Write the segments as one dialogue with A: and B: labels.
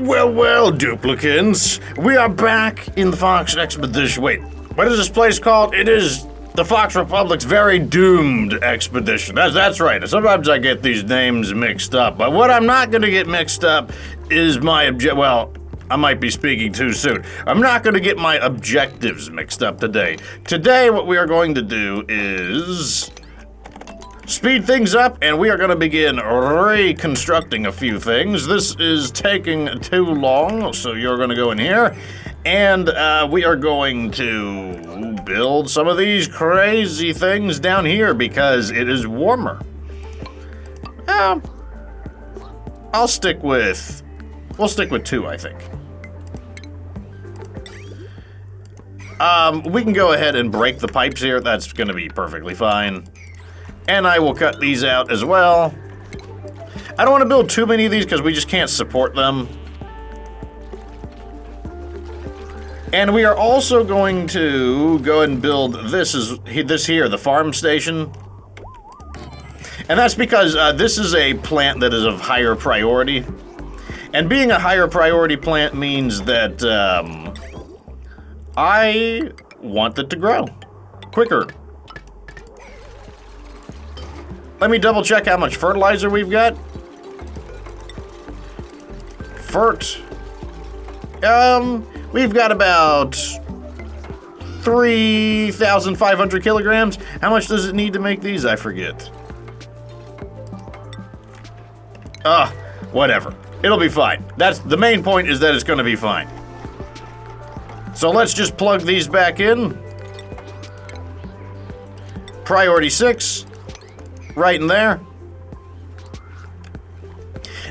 A: Well, duplicants. We are back in the Fox Expedition. Wait, what is this place called? It is the Fox Republic's very doomed expedition. That's right. Sometimes I get these names mixed up, but what I'm not going to get mixed up is my well, I might be speaking too soon. I'm not going to get my objectives mixed up today. Today, what we are going to do is speed things up, and we are going to begin reconstructing a few things. This is taking too long, so you're going to go in here, and we are going to build some of these crazy things down here because it is warmer. We'll stick with 2, I think. We can go ahead and break the pipes here. That's going to be perfectly fine. And I will cut these out as well. I don't want to build too many of these because we just can't support them. And we are also going to go ahead and build this here, the farm station. And that's because this is a plant that is of higher priority. And being a higher priority plant means that I want it to grow quicker. Let me double check how much fertilizer we've got. We've got about 3,500 kilograms. How much does it need to make these? I forget. Whatever. It'll be fine. That's the main point, is that it's going to be fine. So let's just plug these back in. Priority 6. Right in there.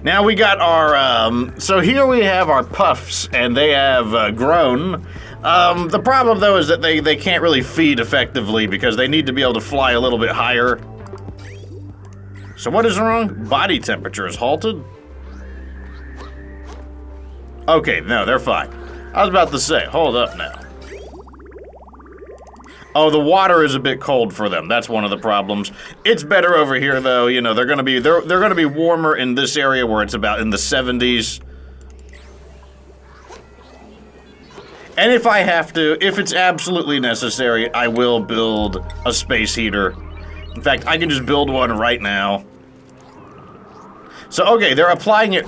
A: Now we got our, so here we have our puffs, and they have grown. The problem, though, is that they can't really feed effectively because they need to be able to fly a little bit higher. So what is wrong? Body temperature is halted? Okay, no, they're fine. I was about to say, hold up now. Oh, the water is a bit cold for them. That's one of the problems. It's better over here, though. You know, they're gonna be warmer in this area where it's about in the 70s. And if I have to, if it's absolutely necessary, I will build a space heater. In fact, I can just build one right now. So, okay, they're applying it.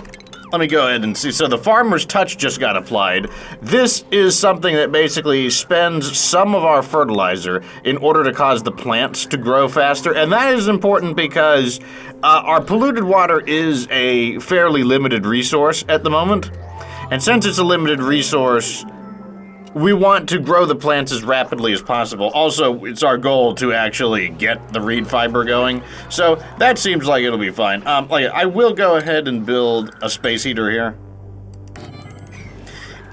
A: Let me go ahead and see. So the farmer's touch just got applied. This is something that basically spends some of our fertilizer in order to cause the plants to grow faster. And that is important because our polluted water is a fairly limited resource at the moment. And since it's a limited resource, we want to grow the plants as rapidly as possible. Also, it's our goal to actually get the reed fiber going. So that seems like it'll be fine. I will go ahead and build a space heater here.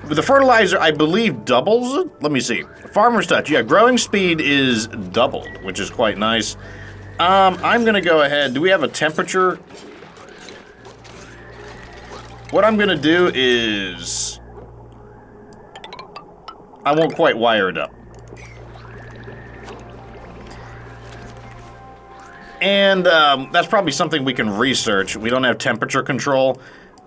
A: The fertilizer, I believe, doubles it. Let me see. Farmer's touch. Yeah, growing speed is doubled, which is quite nice. I'm gonna go ahead. Do we have a temperature? What I'm gonna do is I won't quite wire it up. And that's probably something we can research. We don't have temperature control.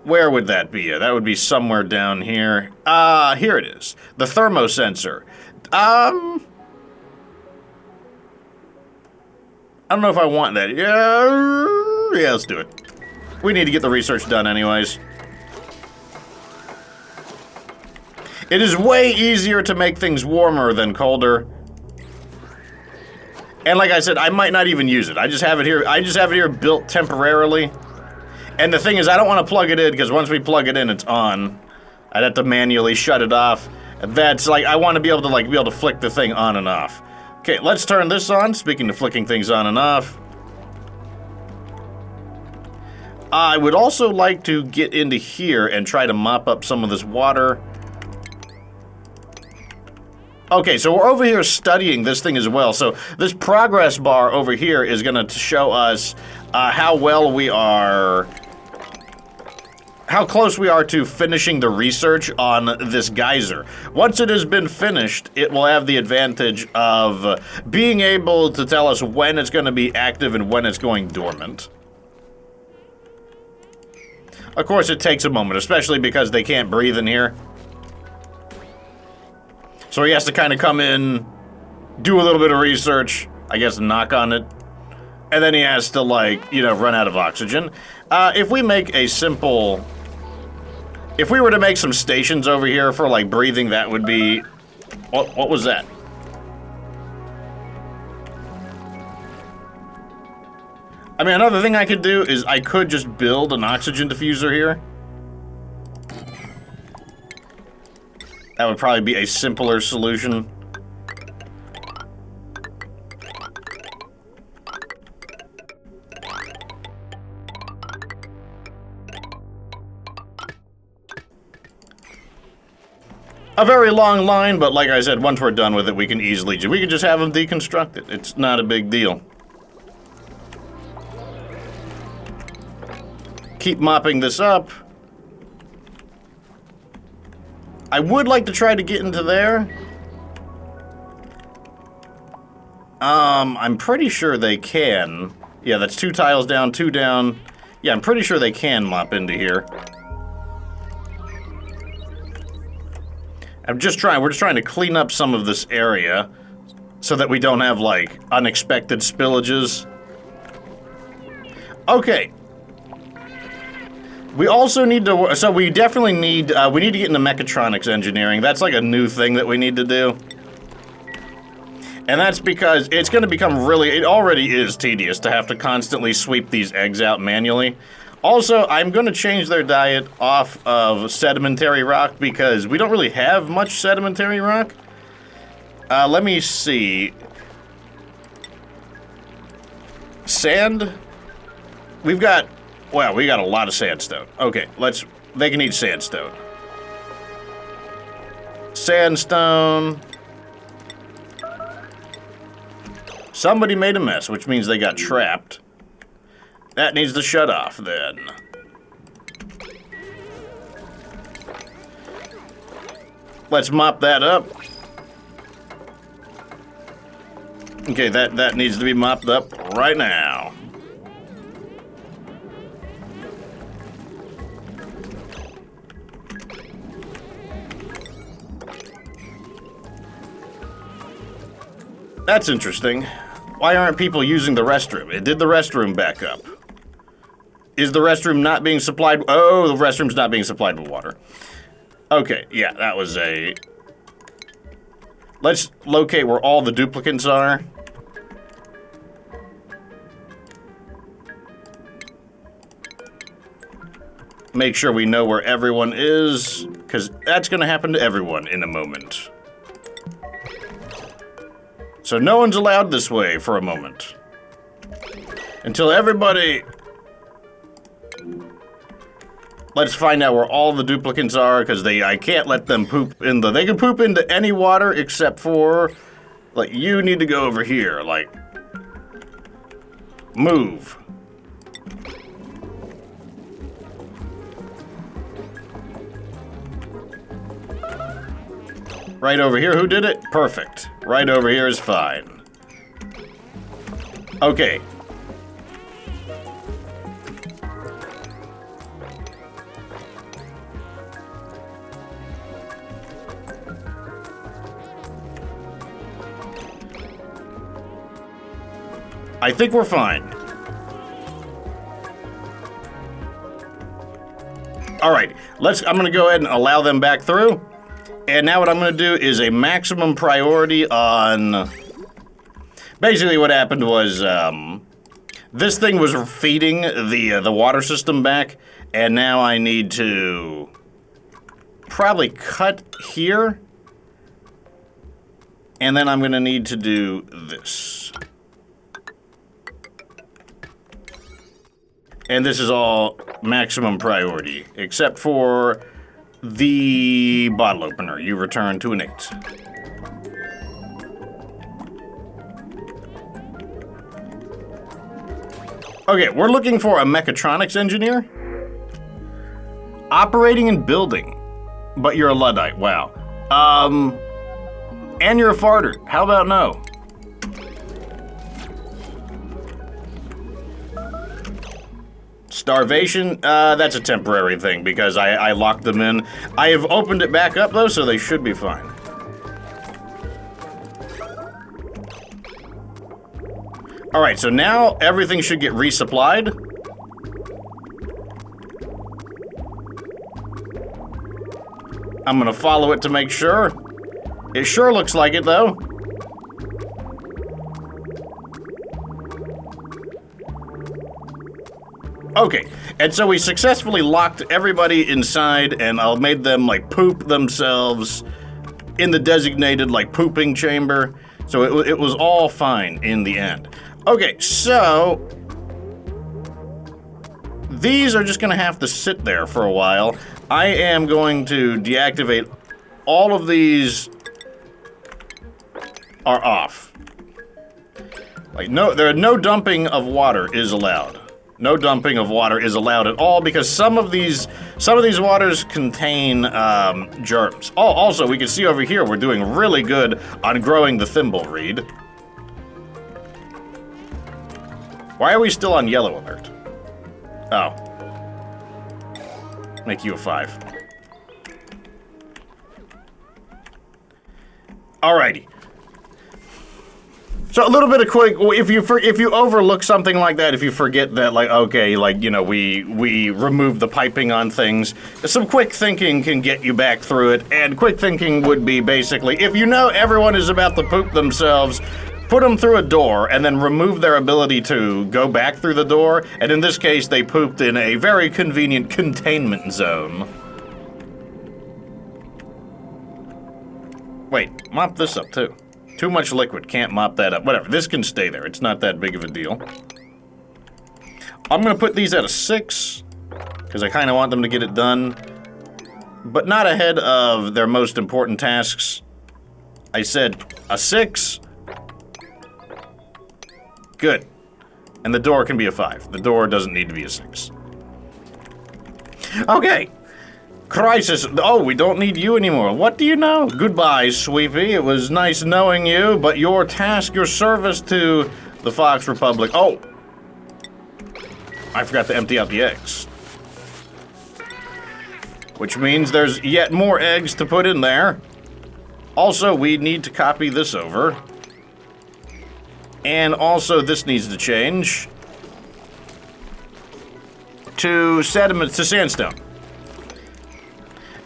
A: Where would that be? That would be somewhere down here. Here it is. The thermosensor. I don't know if I want that. Yeah, let's do it. We need to get the research done anyways. It is way easier to make things warmer than colder. And like I said, I might not even use it. I just have it here built temporarily. And the thing is, I don't want to plug it in because once we plug it in, it's on. I'd have to manually shut it off. That's like, I want to be able to flick the thing on and off. Okay, let's turn this on. Speaking of flicking things on and off. I would also like to get into here and try to mop up some of this water. Okay, so we're over here studying this thing as well. So this progress bar over here is going to show us how well we are, how close we are to finishing the research on this geyser. Once it has been finished, it will have the advantage of being able to tell us when it's going to be active and when it's going dormant. Of course, it takes a moment, especially because they can't breathe in here. So he has to kind of come in, do a little bit of research, I guess knock on it, and then he has to, like, you know, run out of oxygen. If we make a simple... If we were to make some stations over here for, like, breathing, that would be... What was that? I mean, another thing I could do is I could just build an oxygen diffuser here. That would probably be a simpler solution. A very long line, but like I said, once we're done with it, we can easily we can just have them deconstruct it. It's not a big deal. Keep mopping this up. I would like to try to get into there. I'm pretty sure they can. Yeah, that's 2 tiles down, 2 down. Yeah, I'm pretty sure they can mop into here. We're just trying to clean up some of this area so that we don't have, like, unexpected spillages. Okay. We also need to, so we definitely need, we need to get into mechatronics engineering. That's like a new thing that we need to do. And that's because it's going to become really, it already is tedious to have to constantly sweep these eggs out manually. Also, I'm going to change their diet off of sedimentary rock because we don't really have much sedimentary rock. Let me see. Sand? We've got... Wow, we got a lot of sandstone. Okay, they can eat sandstone. Sandstone. Somebody made a mess, which means they got trapped. That needs to shut off, then. Let's mop that up. Okay, that needs to be mopped up right now. That's interesting. Why aren't people using the restroom? It did the restroom back up. Is the restroom not being supplied? Oh, the restroom's not being supplied with water. Okay, yeah, that was a... Let's locate where all the duplicates are. Make sure we know where everyone is, because that's going to happen to everyone in a moment. So no one's allowed this way for a moment. Until everybody... Let's find out where all the duplicates are, because I can't let them poop in the... They can poop into any water except for... Like, you need to go over here, like... Move. Right over here, who did it? Perfect. Right over here is fine. Okay. I think we're fine. All right, I'm gonna go ahead and allow them back through. And now what I'm going to do is a maximum priority on... Basically what happened was, this thing was feeding the water system back, and now I need to probably cut here, and then I'm going to need to do this. And this is all maximum priority, except for... The bottle opener, you return to an 8. Okay, we're looking for a mechatronics engineer. Operating and building. But you're a Luddite, wow. And you're a farter, how about no? Starvation, that's a temporary thing because I locked them in. I have opened it back up though, so they should be fine. Alright, so now everything should get resupplied. I'm gonna follow it to make sure. It sure looks like it though. Okay, and so we successfully locked everybody inside and I made them, like, poop themselves in the designated, like, pooping chamber. So it was all fine in the end. Okay, so these are just gonna have to sit there for a while. I am going to deactivate all of these are off. Like, no dumping of water is allowed. No dumping of water is allowed at all because some of these waters contain germs. Oh, also we can see over here we're doing really good on growing the thimble reed. Why are we still on yellow alert? Oh. Make you a 5. Alrighty. So a little bit of quick, if you overlook something like that, if you forget that, like, okay, like, you know, we removed the piping on things, some quick thinking can get you back through it, and quick thinking would be basically, if you know everyone is about to poop themselves, put them through a door, and then remove their ability to go back through the door, and in this case, they pooped in a very convenient containment zone. Wait, mop this up too. Too much liquid, can't mop that up. Whatever, this can stay there. It's not that big of a deal. I'm gonna put these at a 6, because I kind of want them to get it done, but not ahead of their most important tasks. I said a 6. Good. And the door can be a 5. The door doesn't need to be a 6. Okay. Crisis. Oh, we don't need you anymore. What do you know? Goodbye, Sweepy. It was nice knowing you, but your task, your service to the Fox Republic. Oh! I forgot to empty out the eggs. Which means there's yet more eggs to put in there. Also, we need to copy this over. And also, this needs to change to sediment, to sandstone.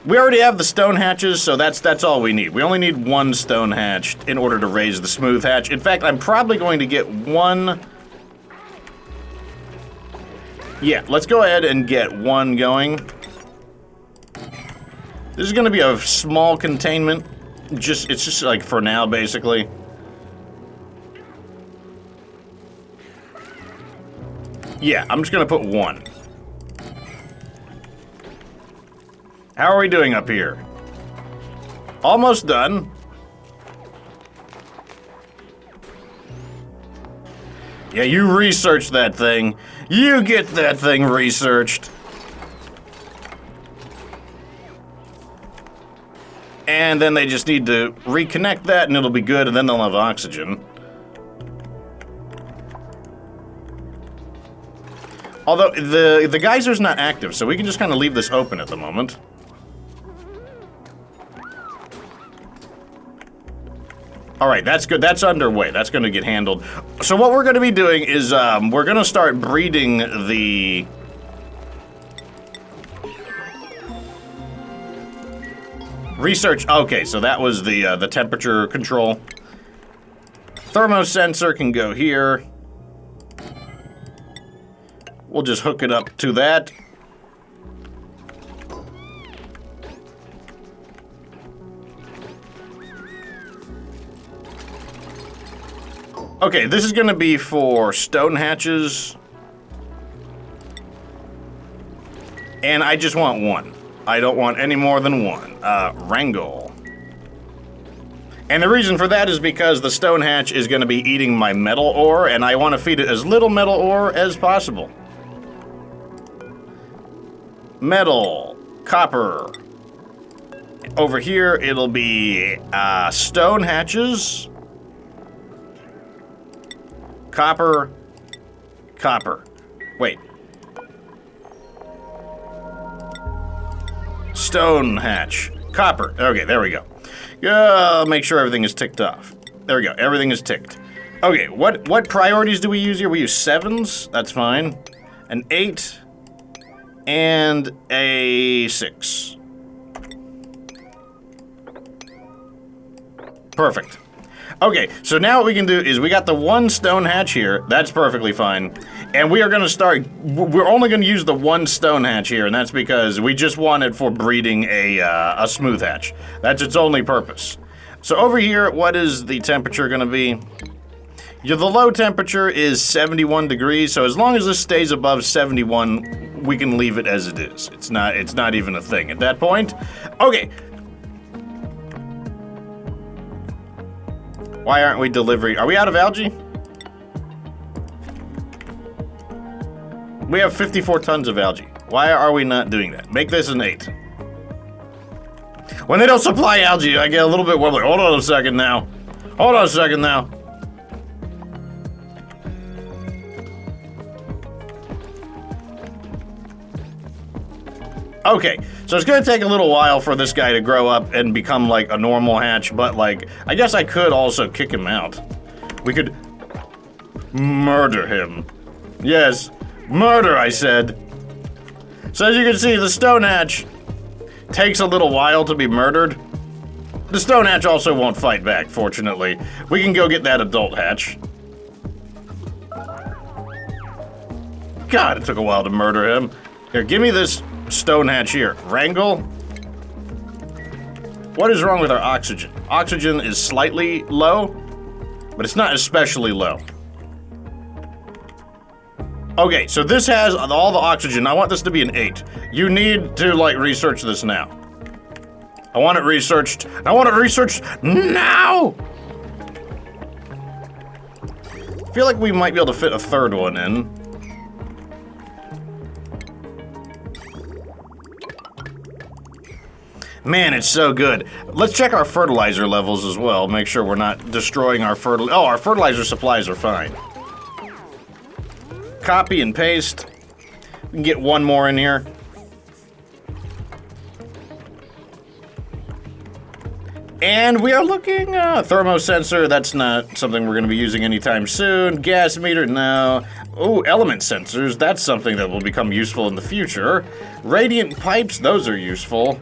A: We already have the stone hatches, so that's all we need. We only need 1 stone hatch in order to raise the smooth hatch. In fact, I'm probably going to get 1. Yeah, let's go ahead and get 1 going. This is going to be a small containment. It's just like for now, basically. Yeah, I'm just going to put 1. How are we doing up here? Almost done. Yeah, you research that thing. You get that thing researched. And then they just need to reconnect that and it'll be good and then they'll have oxygen. Although, the geyser's not active, so we can just kind of leave this open at the moment. Alright, that's good. That's underway. That's going to get handled. So what we're going to be doing is, we're going to start breeding the... research. Okay, so that was the temperature control. Thermosensor can go here. We'll just hook it up to that. Okay, this is gonna be for stone hatches. And I just want 1. I don't want any more than 1. Wrangle. And the reason for that is because the stone hatch is gonna be eating my metal ore, and I want to feed it as little metal ore as possible. Metal, copper. Over here, it'll be stone hatches. Copper, copper. Wait. stone hatch. Copper. Okay, there we go. Make sure everything is ticked off. There we go. Everything is ticked. Okay, what priorities do we use here? We use 7s. That's fine. An 8 and a 6. Perfect. Okay, so now what we can do is we got the 1 stone hatch here. That's perfectly fine. And we are going to start... We're only going to use the 1 stone hatch here, and that's because we just want it for breeding a smooth hatch. That's its only purpose. So over here, what is the temperature going to be? The low temperature is 71 degrees, so as long as this stays above 71, we can leave it as it is. It's not even a thing at that point. Okay. Why aren't we delivering? Are we out of algae? We have 54 tons of algae. Why are we not doing that? Make this an 8. When they don't supply algae, I get a little bit wobbly. Hold on a second now. Hold on a second now. Okay, so it's gonna take a little while for this guy to grow up and become like a normal hatch, but like, I guess I could also kick him out. We could murder him. Yes, murder, I said. So as you can see, the stone hatch takes a little while to be murdered. The stone hatch also won't fight back, fortunately. We can go get that adult hatch. God, it took a while to murder him. Here, give me this stone hatch here. Wrangle. What is wrong with our oxygen? Oxygen is slightly low, but it's not especially low. Okay, so this has all the oxygen. I want this to be an 8. You need to, like, research this now. I want it researched. I want it researched now! I feel like we might be able to fit a 3rd one in. Man, it's so good. Let's check our fertilizer levels as well. Make sure we're not destroying our fertilizer. Oh, our fertilizer supplies are fine. Copy and paste. We can get 1 more in here. And we are looking, thermosensor, that's not something we're gonna be using anytime soon. Gas meter, no. Oh, element sensors, that's something that will become useful in the future. Radiant pipes, those are useful.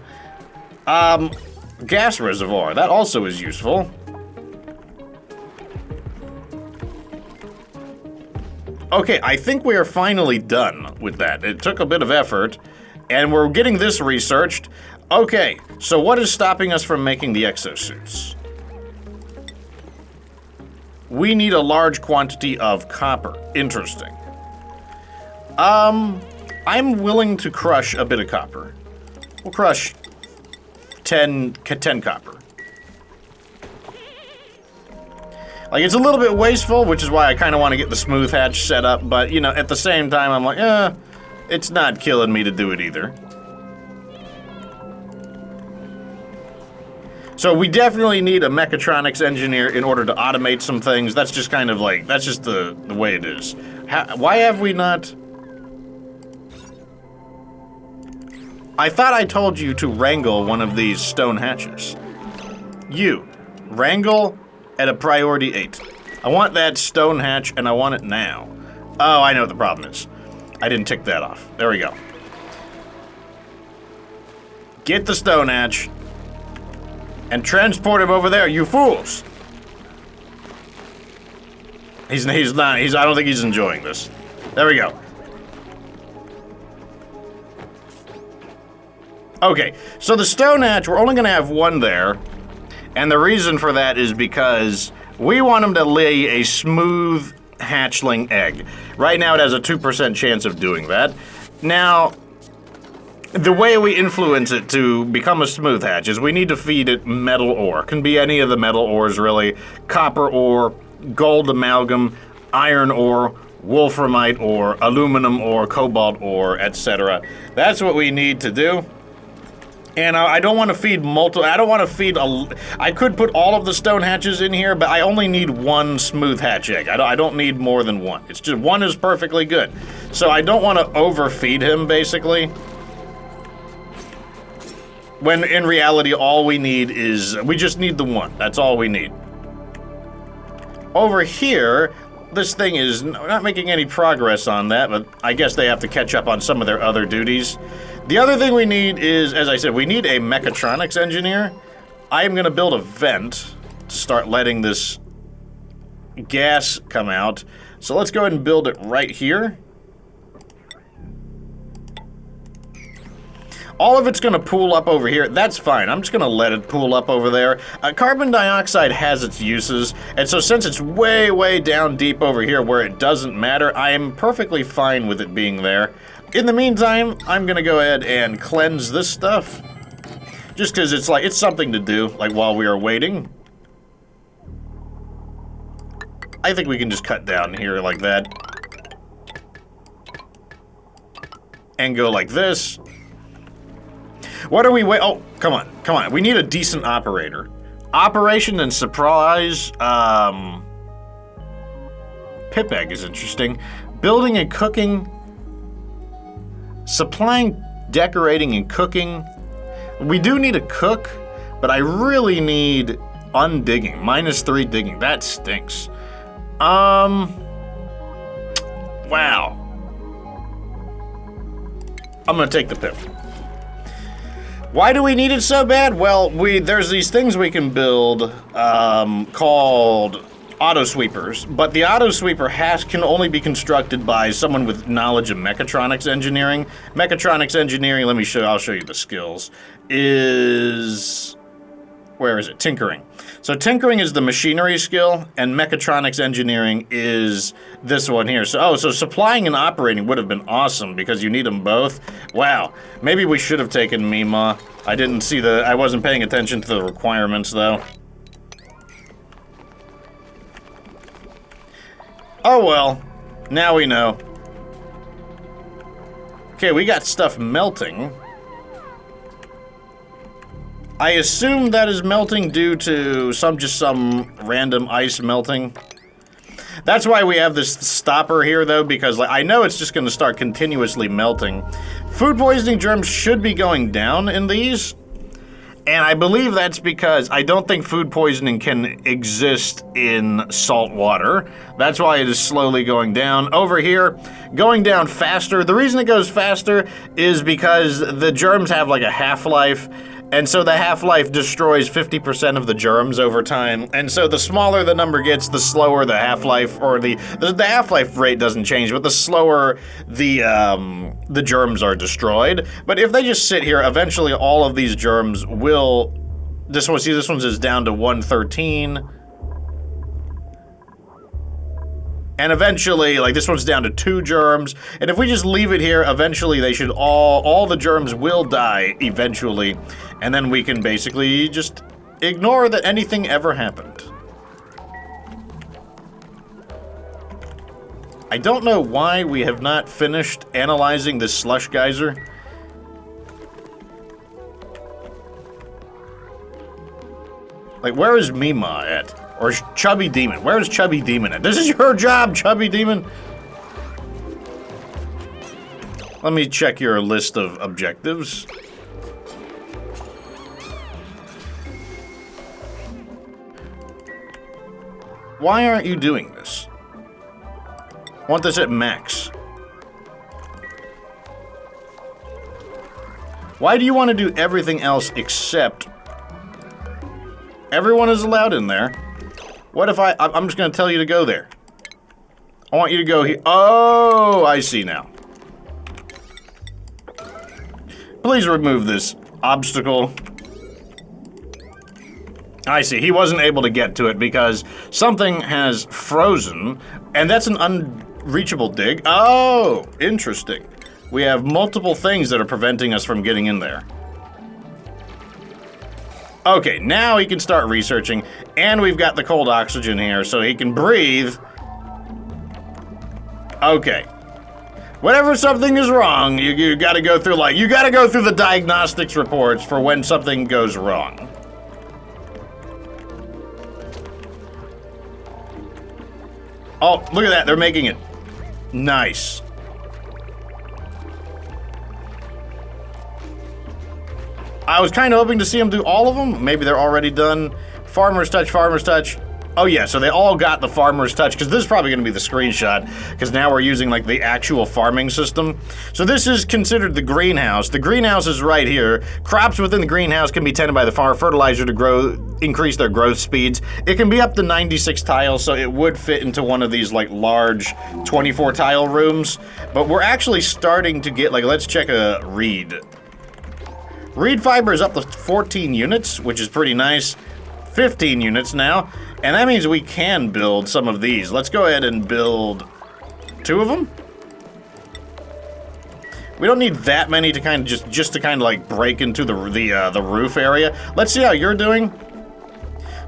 A: Gas reservoir, that also is useful. Okay, I think we are finally done with that. It took a bit of effort, and we're getting this researched. Okay, so what is stopping us from making the exosuits? We need a large quantity of copper. Interesting. I'm willing to crush a bit of copper. We'll crush 10 copper. Like, it's a little bit wasteful, which is why I kind of want to get the smooth hatch set up, but, you know, at the same time, I'm like, it's not killing me to do it either. So we definitely need a mechatronics engineer in order to automate some things. That's just kind of like, that's just the way it is. Why have we not... I thought I told you to wrangle one of these stone hatches. You, wrangle at a priority 8. I want that stone hatch, and I want it now. Oh, I know what the problem is. I didn't tick that off. There we go. Get the stone hatch, and transport him over there, you fools! I don't think he's enjoying this. There we go. Okay, so the stone hatch, we're only gonna have 1 there. And the reason for that is because we want him to lay a smooth hatchling egg. Right now it has a 2% chance of doing that. Now, the way we influence it to become a smooth hatch is we need to feed it metal ore. Can be any of the metal ores, really. Copper ore, gold amalgam, iron ore, wolframite ore, aluminum ore, cobalt ore, etc. That's what we need to do. And I don't want to feed I could put all of the stone hatches in here, but I only need 1 smooth hatch egg. I don't need more than 1. It's just 1 is perfectly good. So I don't want to overfeed him, basically. When in reality, all we need is... we just need the one. That's all we need. Over here, this thing is not making any progress on that, but I guess they have to catch up on some of their other duties. The other thing we need is, as I said, we need a mechatronics engineer. I am going to build a vent to start letting this gas come out. So let's go ahead and build it right here. All of it's going to pool up over here. That's fine. I'm just going to let it pool up over there. Carbon dioxide has its uses, and so since it's way, way down deep over here where it doesn't matter, I am perfectly fine with it being there. In the meantime, I'm going to go ahead and cleanse this stuff. Just because it's like, it's something to do, like while we are waiting. I think we can just cut down here like that. And go like this. What are we oh, come on, come on. We need a decent operator. Operation and supplies, pip egg is interesting. Building and cooking. Supplying, decorating, and cooking. We do need a cook, but I really need undigging. -3 digging. That stinks. Wow. I'm gonna take the pip. Why do we need it so bad? Well, there's these things we can build called auto sweepers, but the auto sweeper can only be constructed by someone with knowledge of mechatronics engineering. Mechatronics engineering, I'll show you the skills, is, where is it? Tinkering. So tinkering is the machinery skill, and mechatronics engineering is this one here. So, so supplying and operating would have been awesome because you need them both. Wow, maybe we should have taken Mima. I wasn't paying attention to the requirements though. Oh well, now we know. Okay, we got stuff melting. I assume that is melting due to some random ice melting. That's why we have this stopper here, though, because I know it's just going to start continuously melting. Food poisoning germs should be going down in these, and I believe that's because I don't think food poisoning can exist in salt water. That's why it is slowly going down. Over here, going down faster. The reason it goes faster is because the germs have like a half-life, and so the half-life destroys 50% of the germs over time. And so the smaller the number gets, the slower the half-life, or the half-life rate doesn't change, but the slower the germs are destroyed. But if they just sit here, eventually all of these germs will... this one's is down to 113. And eventually, like, this one's down to 2 germs. And if we just leave it here, eventually they should all the germs will die eventually. And then we can basically just ignore that anything ever happened. I don't know why we have not finished analyzing this slush geyser. Like, where is Mima at? Or Chubby Demon? Where is Chubby Demon at? This is your job, Chubby Demon! Let me check your list of objectives. Why aren't you doing this? I want this at max. Why do you want to do everything else except... everyone is allowed in there. What if I'm just going to tell you to go there. I want you to go here. Oh, I see now. Please remove this obstacle. I see. He wasn't able to get to it because something has frozen, and that's an unreachable dig. Oh, interesting. We have multiple things that are preventing us from getting in there. Okay, now he can start researching, and we've got the cold oxygen here, so he can breathe. Okay. Whenever something is wrong, you gotta go through, you gotta go through the diagnostics reports for when something goes wrong. Oh, look at that, they're making it. Nice. I was kind of hoping to see them do all of them. Maybe they're already done. Farmer's touch, farmer's touch. Oh yeah, so they all got the farmer's touch, because this is probably going to be the screenshot, because now we're using like the actual farming system. So this is considered the greenhouse. The greenhouse is right here. Crops within the greenhouse can be tended by the farmer. Fertilizer to increase their growth speeds. It can be up to 96 tiles, so it would fit into one of these like large 24 tile rooms. But we're actually starting to get like, let's check a reed. Reed fiber is up to 14 units, which is pretty nice. 15 units now, and that means we can build some of these. Let's go ahead and build 2 of them. We don't need that many to kind of just to kind of like break into the roof area. Let's see how you're doing.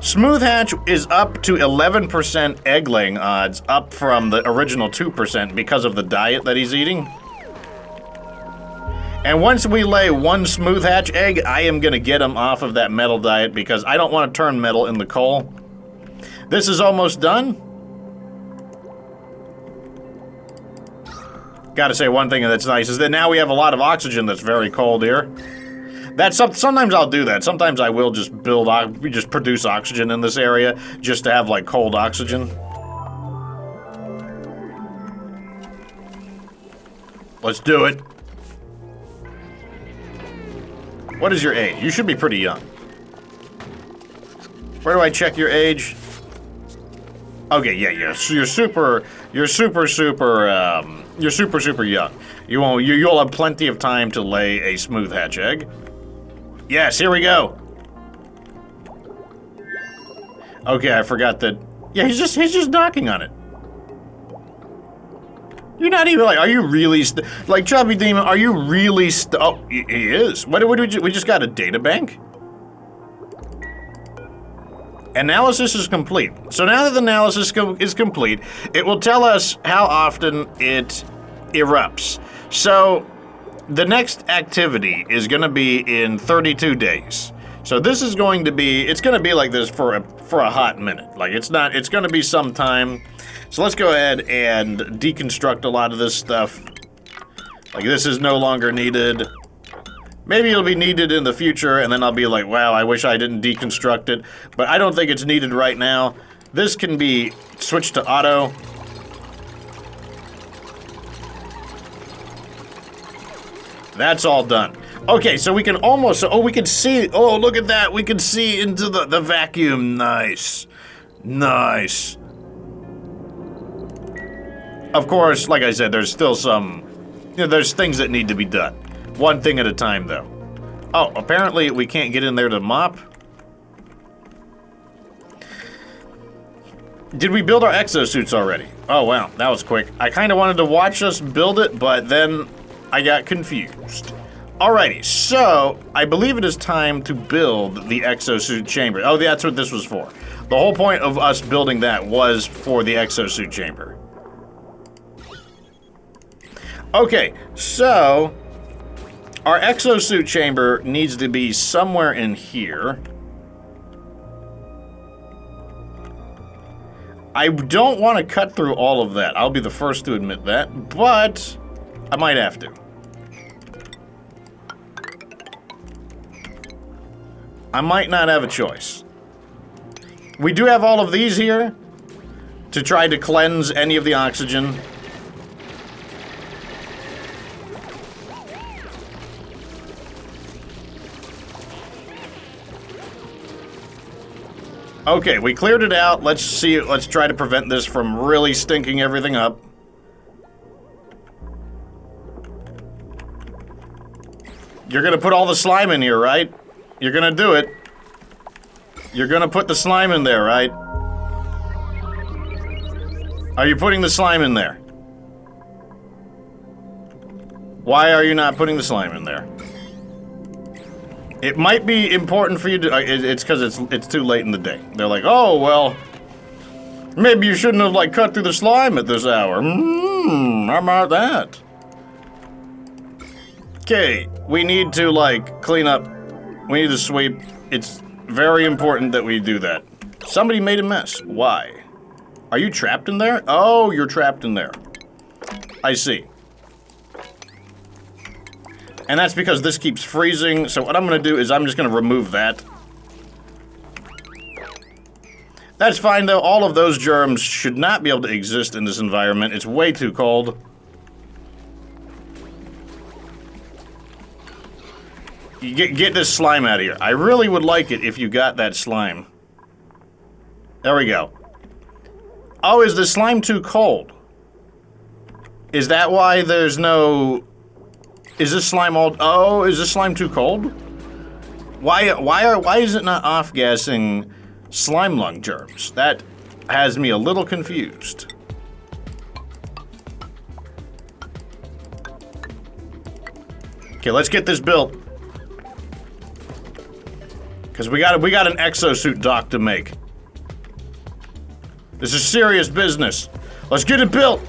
A: Smooth hatch is up to 11% egg laying odds, up from the original 2% because of the diet that he's eating. And once we lay 1 smooth hatch egg, I am going to get him off of that metal diet because I don't want to turn metal into coal. This is almost done. Gotta say one thing that's nice is that now we have a lot of oxygen that's very cold here. Sometimes I'll do that. Sometimes I will just just produce oxygen in this area just to have like cold oxygen. Let's do it. What is your age? You should be pretty young. Where do I check your age? Okay, yeah. You're super young. You'll have plenty of time to lay a smooth hatch egg. Yes, here we go. Okay, I forgot that. Yeah, he's just knocking on it. You're not even like, are you really, like, Chubby Demon, are you really, oh, he is. What did we just got a data bank? Analysis is complete. So now that the analysis is complete, it will tell us how often it erupts. So the next activity is going to be in 32 days. So this is going to be, it's going to be like this for a hot minute. Like it's going to be some time. So let's go ahead and deconstruct a lot of this stuff. Like this is no longer needed. Maybe it'll be needed in the future, and then I'll be like, wow, I wish I didn't deconstruct it. But I don't think it's needed right now. This can be switched to auto. That's all done. Okay, so we can almost, we can see, oh, look at that. We can see into the vacuum. Nice. Nice. Of course, like I said, there's still some, there's things that need to be done. One thing at a time, though. Oh, apparently we can't get in there to mop. Did we build our exosuits already? Oh, wow, that was quick. I kind of wanted to watch us build it, but then I got confused. Alrighty, so I believe it is time to build the exosuit chamber. Oh, that's what this was for. The whole point of us building that was for the exosuit chamber. Okay, so our exosuit chamber needs to be somewhere in here. I don't want to cut through all of that. I'll be the first to admit that, but I might have to. I might not have a choice. We do have all of these here to try to cleanse any of the oxygen. Okay, we cleared it out. Let's see. Let's try to prevent this from really stinking everything up. You're gonna put all the slime in here, right? You're gonna do it. You're gonna put the slime in there, right? Are you putting the slime in there? Why are you not putting the slime in there? It might be important for you to, it's because it's too late in the day. They're like, oh, well, maybe you shouldn't have, like, cut through the slime at this hour. How about that? Okay, we need to, like, clean up. We need to sweep. It's very important that we do that. Somebody made a mess. Why? Are you trapped in there? Oh, you're trapped in there. I see. And that's because this keeps freezing, so what I'm gonna do is I'm just gonna remove that. That's fine though, all of those germs should not be able to exist in this environment. It's way too cold. You get this slime out of here. I really would like it if you got that slime. There we go. Oh, is the slime too cold? Is that why there's no... Is this slime all... Oh, is this slime too cold? Why is it not off-gassing slime lung germs? That has me a little confused. Okay, let's get this built. Because we got an exosuit dock to make. This is serious business. Let's get it built.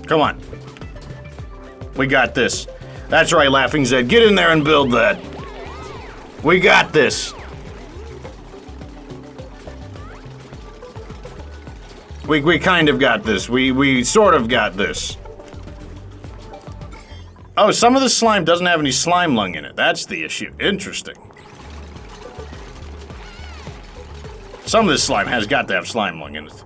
A: Come on. We got this. That's right, Laughing Zed. Get in there and build that. We got this. We kind of got this. We sort of got this. Oh, some of the slime doesn't have any slime lung in it. That's the issue. Interesting. Some of this slime has got to have slime lung in it.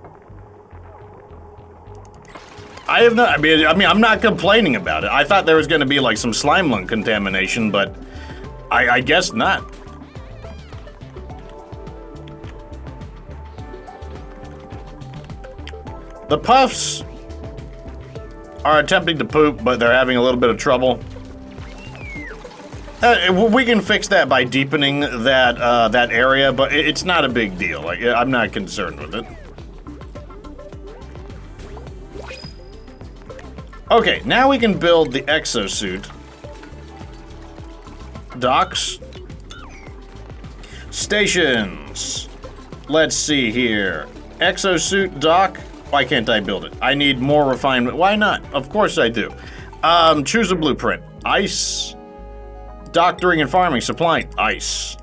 A: I have not. I mean, I'm not complaining about it. I thought there was going to be like some slime lung contamination, but I guess not. The puffs are attempting to poop, but they're having a little bit of trouble. We can fix that by deepening that area, but it's not a big deal. Like, I'm not concerned with it. Okay, now we can build the exosuit. Docks. Stations. Let's see here. Exosuit dock. Why can't I build it? I need more refinement. Why not? Of course I do. Choose a blueprint. Ice. Doctoring and farming. Supplying. Ice.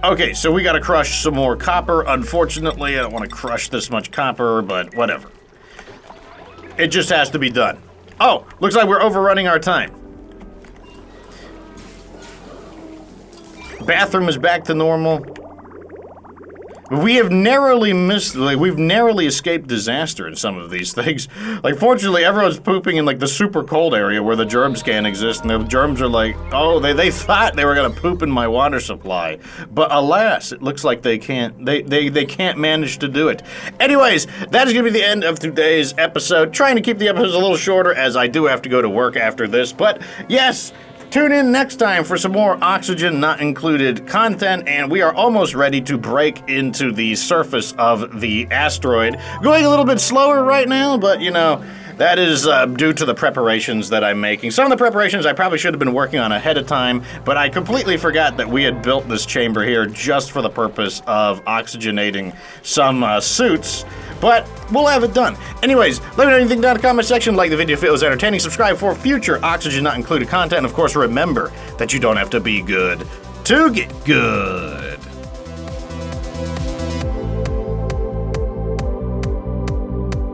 A: Okay, so we gotta crush some more copper. Unfortunately, I don't want to crush this much copper, but whatever. It just has to be done. Oh, looks like we're overrunning our time. Bathroom is back to normal. We have narrowly missed, like, we've narrowly escaped disaster in some of these things. Like, fortunately, everyone's pooping in, like, the super cold area where the germs can't exist, and the germs are like, oh, they thought they were gonna poop in my water supply. But alas, it looks like they can't, they can't manage to do it. Anyways, that is gonna be the end of today's episode. Trying to keep the episodes a little shorter, as I do have to go to work after this, but yes, tune in next time for some more Oxygen Not Included content, and we are almost ready to break into the surface of the asteroid. Going a little bit slower right now, but you know, that is due to the preparations that I'm making. Some of the preparations I probably should have been working on ahead of time, but I completely forgot that we had built this chamber here just for the purpose of oxygenating some suits. But we'll have it done. Anyways, let me know anything down in the comment section. Like the video if it was entertaining. Subscribe for future Oxygen Not Included content. And of course, remember that you don't have to be good to get good.